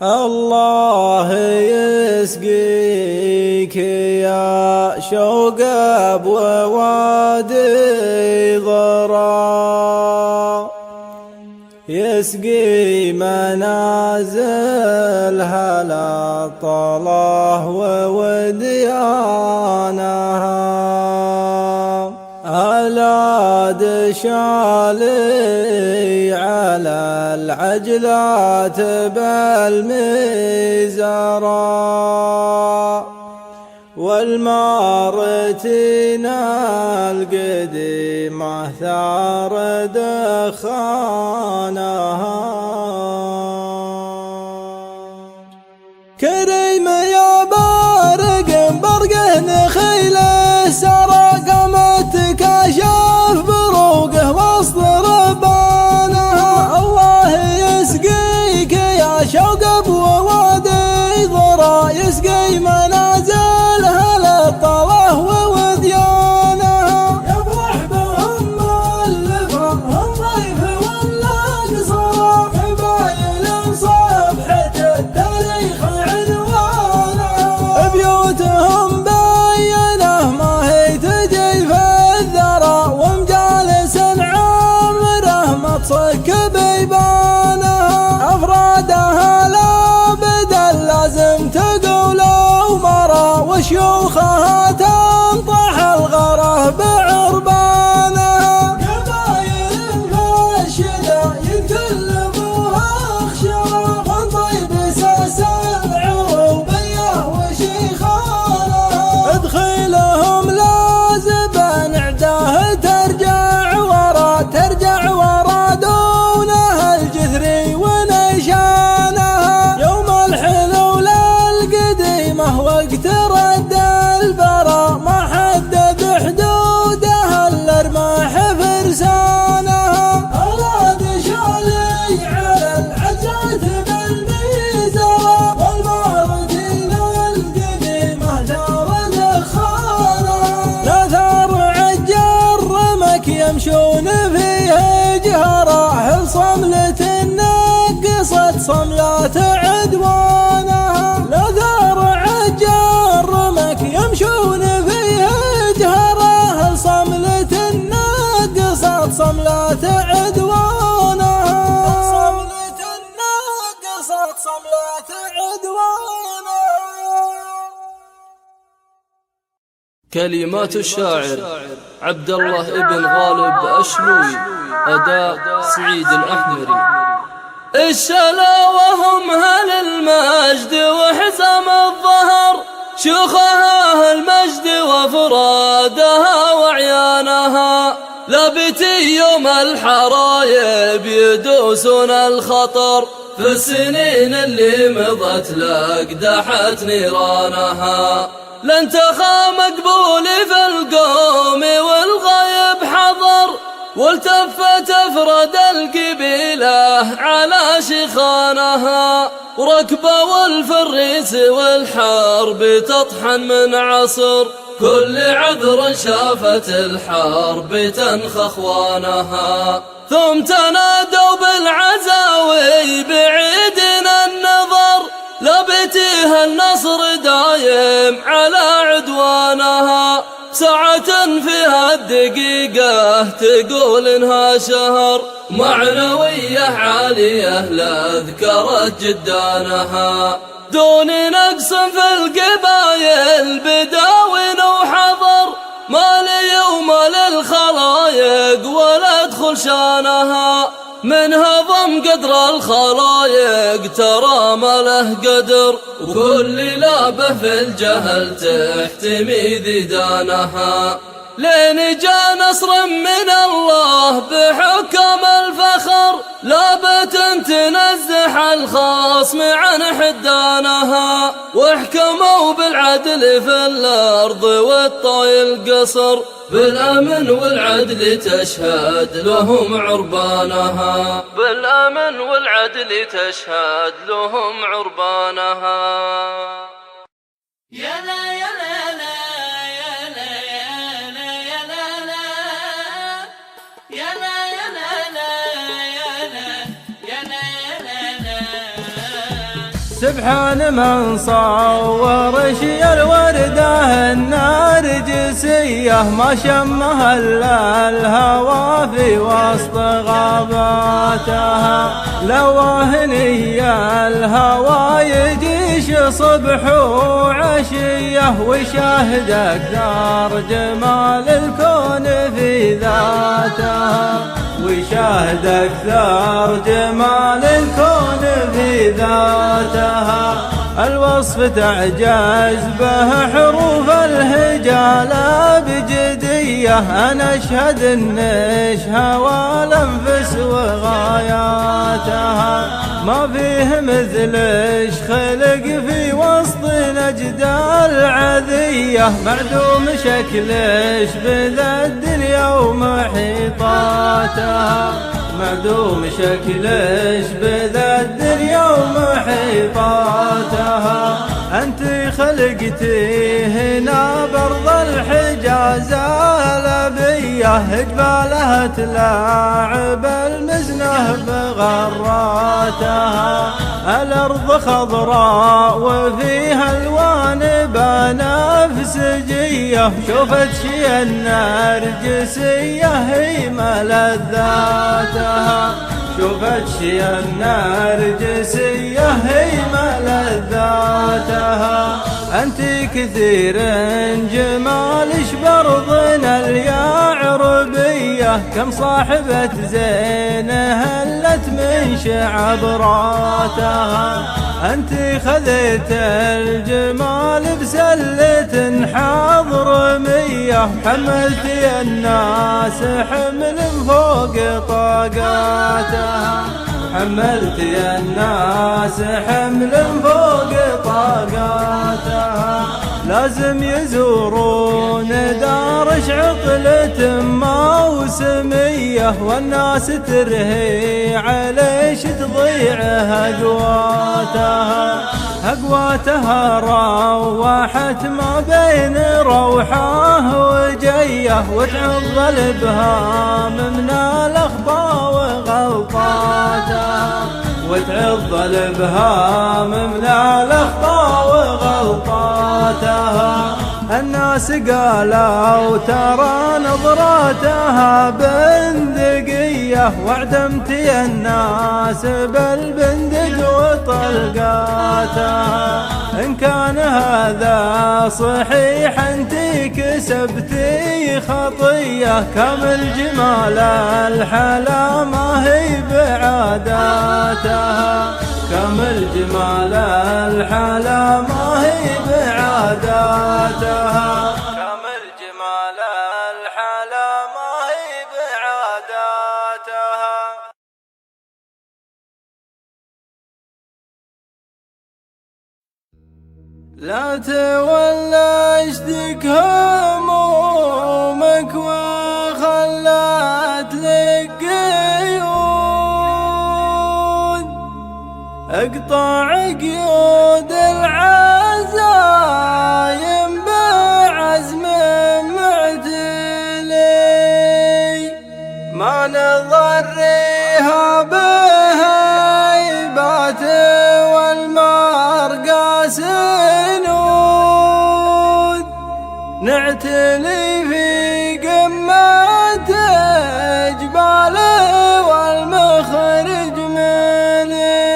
الله يسقيك يا شوق بوادي ضرا، يسقي منازلها للطلاه ووديانها، ألاد شالي على العجلات بالميزرا، والمارتين القديمة ثار دخانها. كريم يا بارق برقه نخيله سرى، قامت كشف بروقه وسط ربانها. الله يسقيك يا شوق بوادي ضرا، يسقي منازلها للطلاه ووديانها، يفرح بهم الفرح الضيف ولا قصرا، حبايل صفحة التاريخ عنوانها، بيوتهم بينه ما هي تجي في الذرى، ومجالس عامره ما تصك بيبانها، أفرادها لابدا لازم تقول ومرا، وشيوخها تنطح الغره بعربانها، قبايل فاشده يتكلموها اخشرا، والطيب ساس العروبيه وشيخانها، ادخلهم لازبا عداه ترجع ورا دونها الجثري ونيشانها، يوم الحلول القديمه وقت رد البرا، ما حدد حدودها الا رماح فرسانها، أولاد شالي على العزات بالميزرا، والمارتين القديمه ثار دخانها، لا ثار عجر رمك يمشون فيه جهرا، هل صملة نقصت صملات عدوانها، لا ثار عجر رمك يمشون فيه جهرا، هل صملة نقصت صملات عدوانها، صملة نقصت صملات عدوانها. كلمات الشاعر عبد الله ابن غالب أشلوي، أداء سعيد الأحمري. الشلاوة هم أهل المجد وحزام الظهر، شيوخها المجد وفرادها وعيانها، لابتي يوم الحرايب يدوسون الخطر، في السنين اللي مضت لقدحت نيرانها، لانتخى مقبول في القوم والغايب حضر، والتفت افرد القبيله على شيخانها، وركبه والفريس والحرب تطحن من عصر، كل عذر شافت الحرب تنخى اخوانها، ثم تنادوا بالعزاوي بعيدنا النظر، لبتيها النصر دايم على عدوانها، ساعة فيها الدقيقة تقول انها شهر، معنوية عالية لأذكرت جدانها، دون نقص في القبايل بداون وحضر، ما لي وما للخلايق ولا ادخل شانها، من هضم قدر الخلايق ترى ما له قدر، وكل لابه في الجهل تحتمي ذيدانها، لين جاء نصر من الله بحكم الفخر، لابت تنزح الخصم عن حدانها، واحكموا بالعدل في الأرض والطي القصر، بالأمن والعدل تشهد لهم عربانها، بالأمن والعدل تشهد لهم عربانها. يا لا يا لا لا يا لا يا لا لا يا لا يا لا يا لا لا سبحان من صور شي الوردة النرجسية ما شمها إلا الهوى في وسط غاباتها. لواهنية الهوى يجيش صبح وعشية ويشاهد أكثر جمال الكون في ذاتها. ويشاهد أكثر جمال الكون في ذاتها. الوصف تعجز به حروف الهجاء لا بجدية. أنا أشهد النشها والأنفس وغاياتها. ما فيه مثلش خلق في وسط نجد العذية. معدوم شكلش بذا الدنيا ومحيطاتها. معدوم شكلش بذا الدنيا ومحيطاتها. أنت خلقتي هنا برض الحجاز الأبية. جبالها تلاعب المزنة بغراتها. الأرض خضراء وفيها ألوان بنفسجية. شوفت شي النرجسية هي ملذاتها. شوفت شي النرجسية هي ملذاتها. أنت كثير جمالش برضنا اليعربية. كم صاحبة زين هلت من شعبراتها. أنت خذيت الجمال بسلة حضرمية. حملتي الناس حمل فوق طاقاتها. حملتي الناس حمل فوق طاقاتها. لازم يزورون دارش عطلة موسمية. والناس ترهي عليش تضيع هقواتها. هقواتها روحت ما بين روحه وجيه. وتعض الابهام من الاخطاء وغلطاتها. وتعض الابهام من الاخطاء وغلطاتها. الناس قالوا ترى نظراتها بندقية. واعدمتي الناس بالبندق وطلقاتها. إن كان هذا صحيح أنتي كسبتي خطية. كامل جمال الحلا ما هي بعاداتها. كامل جمال الحلا ما هي بعاداتها. كامل جمال الحلا ما هي بعاداتها. لا تولشتك همومك وخلت لك قيود. اقطع قيود العزايم بعزم معتلي. ما نضريها بهيبات والمرقى سنود. نعتلي في قمة جبال والمخرج ملي.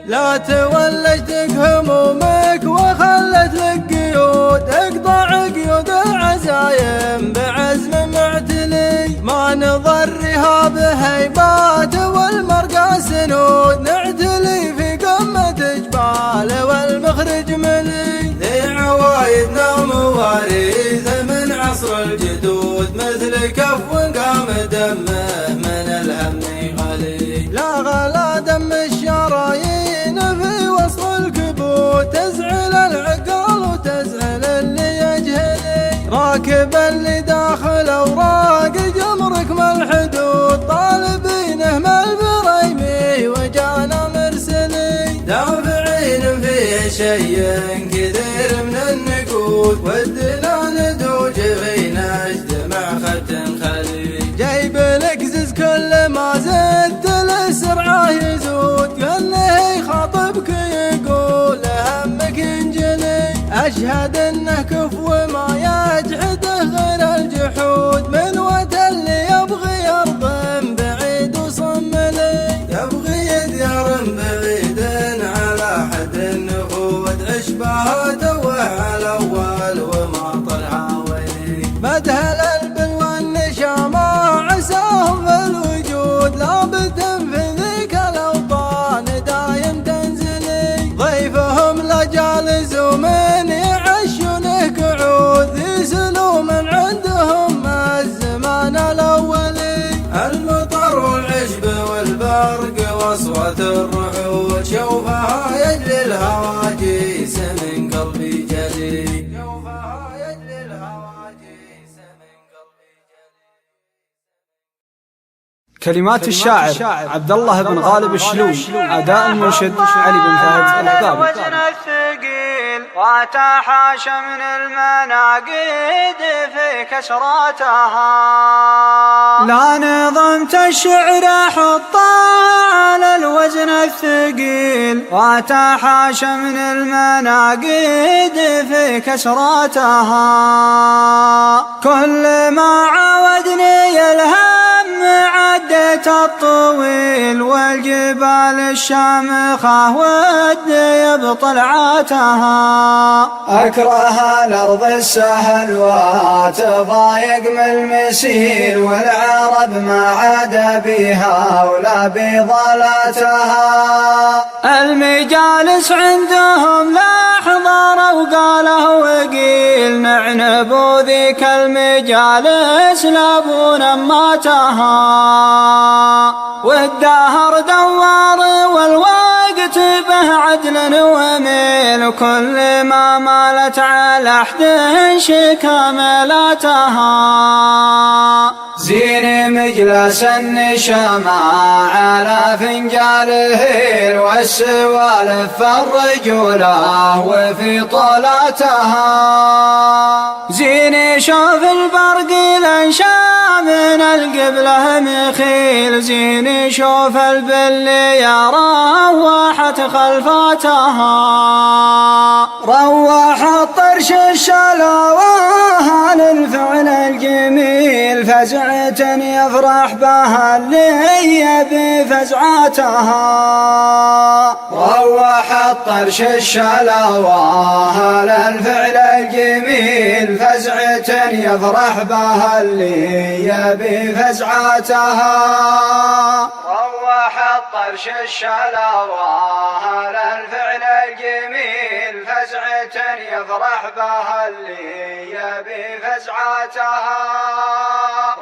لا تولجتك همومك وخلت لك قيود. اقطع قيود العزايم بعزم معتلي. ما نضرها بهيبات والمرقى سنود. نعتلي في قمة جبال والمخرج ملي. ذي عوايدنا مواريث من عصر الجدود. مثل كف قام دمه من الهم غلي. لا غلا دم الشرايين في وسط الكبود. تزعل العقل وتزعل اللي يجهلي. راكب اللي داخل اوراق جمرك ما الحدود. طالبينه ما البريمي وجانا مرسلي. دافعين فيه شيء كثير من النقود. ودنا ندوج في نجتمع خد خلي. جايب لك زز كل ما زدت السرعة يزود. قال له خاطبك يقول أشهد إنه كفو ما يجحده غير الجحود، من وت اللي يبغي أرض بعيد وصملي، يبغي ديار بعيد على حد النفود، عشبها توه على أول وما طلع ولي، مدهل البل والنشامة عساهم في الوجود، لابد في ذيك الأوطان دايم تنزلي، ضيفهم لجالس ومن يعشونه قعود، يسلوا من عندهم الزمان الأولي، المطر والعشب والبرق واصوات الرعود، شوفها يجلي الهواجيس من قلبي جلي، شوفها يجلي الهواجيس من قلبي جلي. كلمات الشاعر عبد الله بن غالب الشلوي، أداء المنشد علي بن فهد الحبابي. وزن الثقيل وتحاش من المناقيد في كسراتها، لا نظمت الشعر حطه على الوزن الثقيل وتحاش من المناقيد في كسراتها، كل ما عودني الهم عديت الطويل والجبال الشامخة ودي بطلعاتها، أكره الأرض السهل وتضايق من المسيل، والعرب ما عاد بها ولا بضلاتها، المجالس عندهم لا حضر وقاله وقيل، نعنبوا ذيك المجالس لابون ماتها، والدهر دوار والوقت به عدل وميل، وكل ما مالت على أحد كاملاتها، زين مجلس النشامة على فنجال هيل، والسوالف الرجولة وفي طولاتها، زين شوف البرق الانشا من القبله مخيل، زين شوف البل يا روحت خلفاتها، روح الطرش الشلاوه للفعل الجميل، فزعة يفرح بها اللي بفزعتها، روح الطرش الشلاوه للفعل الجميل، فزعة يفرح بها اللي بفزعتها، روح الطرش الشلاوه للفعل الجميل، فزعة يفرح بها اللي بفزعتها،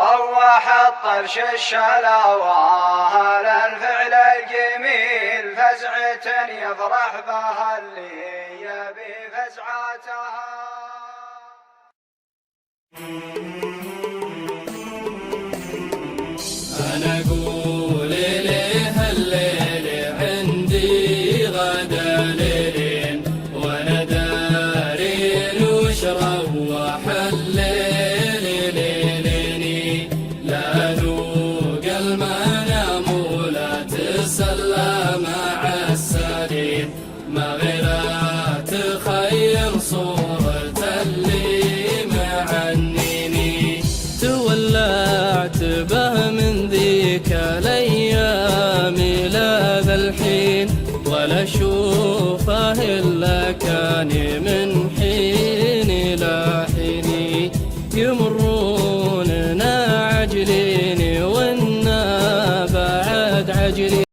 روح الطرش الشلاوه للفعل الجميل، فزعة يفرح بها اللي بفزعتها. أنا أقول ليه الليل عندي غدا ليلين، وأنا دارين وش روح الليل ليليني، لا ذوق المنام ولا تسلى مع السرير، ما غير تخيل صورة اللي معنيني، تولعت به من ذيك الأيام إلى ذا الحين، ولا أشوفه إلا كان من حين إلى حين، يمروننا عجلين وإنا بعد عجلين.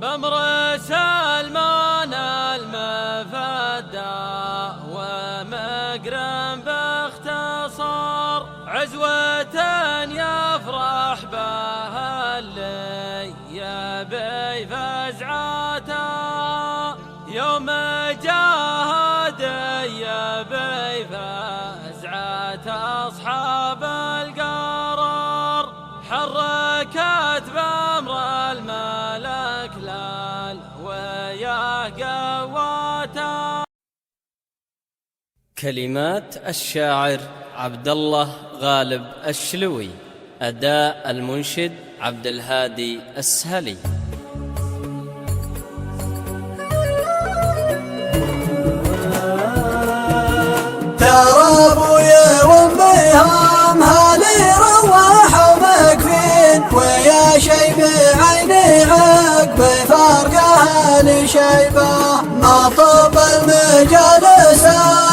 بأمر سلمان المفدى ومقرن باختصار عزوة يفرح بها اللي يبي فزعته يوم جاهد يبي فزعة أصحاب القرار حركت بأمر الملك لال وياه قواته. كلمات الشاعر عبد الله غالب الشلوي، أداء المنشد عبد الهادي السهلي. ترى ابويا وامهم هالي روحوا مكفين ويا شيب عيني عقب فارقه لشيبه ما طب المجالس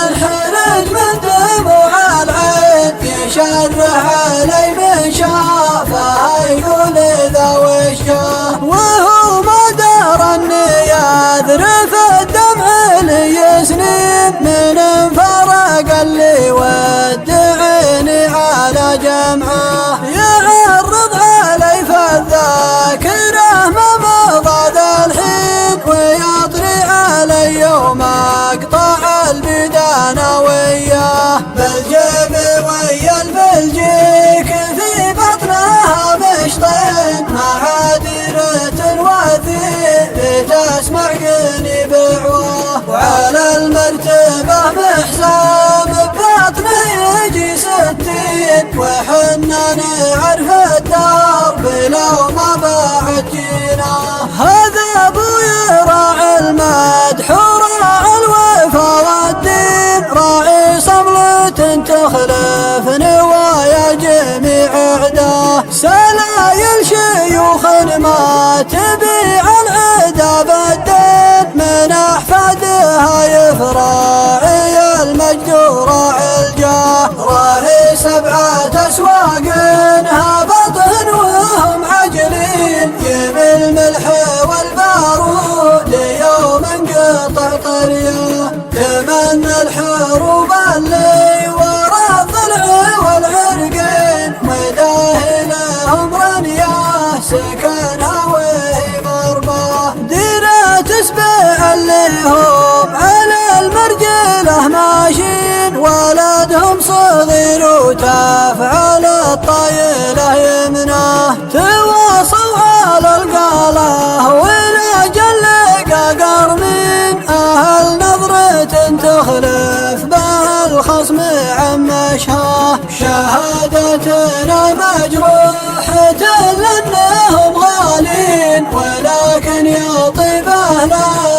الحرج من دموع العين يشرح علي من شافه يقول ذا وشه وهو ما دار اني يذرف الدمع لي سنين من انفرق اللي ودعني على جمعه يعرض علي فالذاكره ما مضى ذا الحين ويطري علي يوم اقطع البدانه وياه بالجيب ويا البلجيك في بطنها مشطين مع ديرة وثير تسمع قني بعواه وعلى المرتبة محسام ببطنه يجي 60 وحنا نعرف الدار بلو ما بعد جينا هذا ابوي راعي المدح وراعي الوفا والدين راعي صملة تخلف نوايا جميع عداه سلايل شيوخ ما تبيع العدا بالدين من احفادها يفراعي المجد وراعي الجاه راهي 7 أسواق هبطن وهم عجلين يبي الملح والبارود يوم انقطع طرياه تمنى الحروب اللي ورا الضلع والعرقين مداه لهم رنياه سكنها وهي مرباه ديرة تسبع اللي هم على المرجله ماشين ولدهم صغير وتفعل الطايله يمناه تواصوا على القاله ولا جلق قرمين اهل نظرة تخلف به الخصم عمشها شهادتنا مجروحة لانهم غالين ولكن يا طيب اهلها